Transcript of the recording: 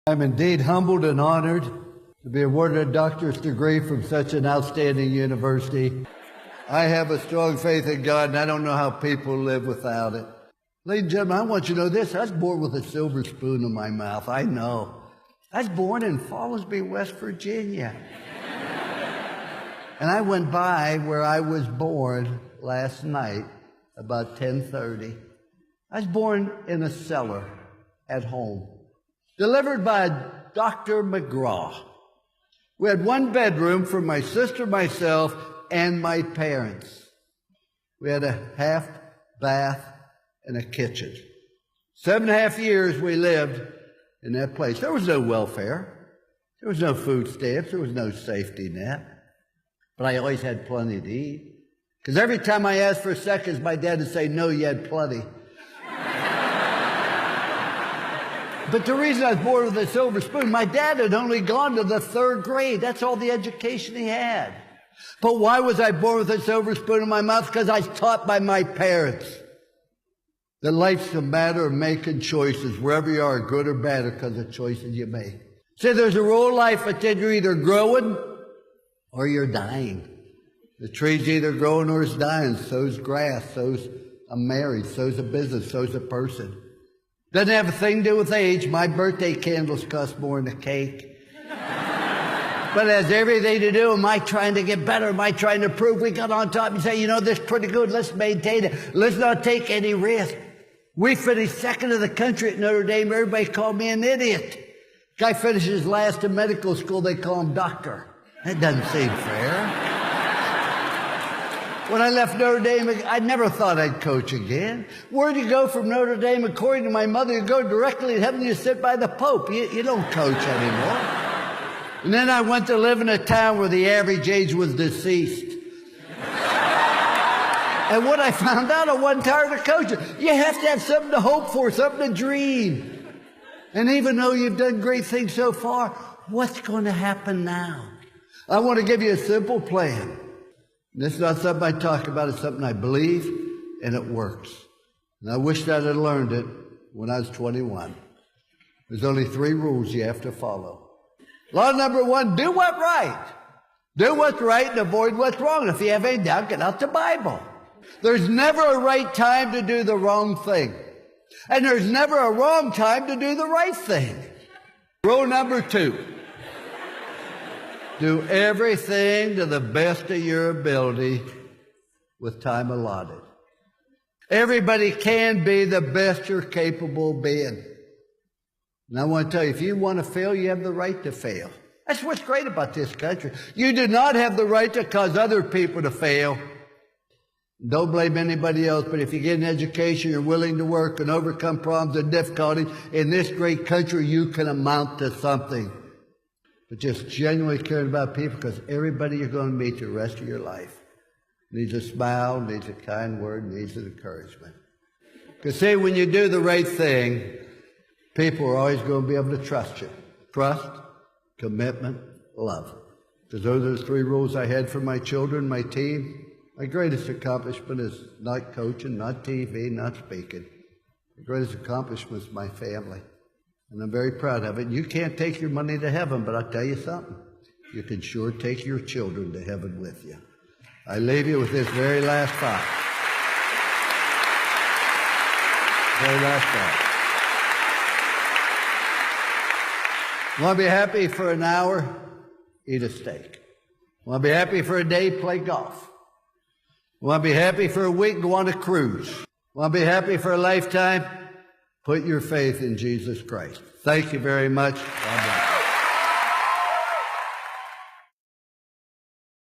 I'm indeed humbled and honored to be awarded a doctorate degree from such an outstanding university. I have a strong faith in God, and I don't know how people live without it. Ladies and gentlemen, I want you to know this. I was born with a silver spoon in my mouth. I know. I was born in Fallsby, West Virginia. And I went by where I was born last night, about 10:30. I was born in a cellar at home, delivered by Dr. McGraw. We had one bedroom for my sister, myself, and my parents. We had a half bath and a kitchen. 7.5 years we lived in that place. There was no welfare. There was no food stamps. There was no safety net. But I always had plenty to eat. Because every time I asked for seconds, my dad would say, "No, you had plenty." But the reason I was born with a silver spoon, my dad had only gone to the 3rd grade. That's all the education he had. But why was I born with a silver spoon in my mouth? Because I was taught by my parents that life's a matter of making choices, wherever you are, good or bad, because of choices you make. See, there's a rule in life that you're either growing or you're dying. The tree's either growing or it's dying. So's grass, so's a marriage, so's a business, so's a person. Doesn't have a thing to do with age. My birthday candles cost more than a cake. But it has everything to do. Am I trying to get better? Am I trying to prove we got on top and say, you know, this is pretty good. Let's maintain it. Let's not take any risk. We finished 2nd in the country at Notre Dame. Everybody called me an idiot. Guy finishes last in medical school. They call him doctor. That doesn't seem fair. When I left Notre Dame, I never thought I'd coach again. Where'd you go from Notre Dame? According to my mother, you go directly to heaven, you sit by the Pope. You don't coach anymore. And then I went to live in a town where the average age was deceased. And what I found out, I wasn't tired of coaching. You have to have something to hope for, something to dream. And even though you've done great things so far, what's going to happen now? I want to give you a simple plan. This is not something I talk about, it's something I believe, and it works. And I wish that I'd learned it when I was 21. There's only 3 rules you have to follow. Law number 1, do what's right. Do what's right and avoid what's wrong. If you have any doubt, get out the Bible. There's never a right time to do the wrong thing. And there's never a wrong time to do the right thing. Rule number 2. Do everything to the best of your ability with time allotted. Everybody can be the best you're capable of being. And I want to tell you, if you want to fail, you have the right to fail. That's what's great about this country. You do not have the right to cause other people to fail. Don't blame anybody else, but if you get an education, you're willing to work and overcome problems and difficulties, in this great country, you can amount to something. But just genuinely caring about people, because everybody you're going to meet the rest of your life needs a smile, needs a kind word, needs an encouragement. Because see, when you do the right thing, people are always going to be able to trust you. Trust, commitment, love. Because those are the 3 rules I had for my children, my team. My greatest accomplishment is not coaching, not TV, not speaking. The greatest accomplishment is my family. And I'm very proud of it. You can't take your money to heaven, but I'll tell you something. You can sure take your children to heaven with you. I leave you with this very last thought. Very last thought. Want to be happy for an hour? Eat a steak. Want to be happy for a day? Play golf. Want to be happy for a week? Go on a cruise. Want to be happy for a lifetime? Put your faith in Jesus Christ. Thank you very much. God bless.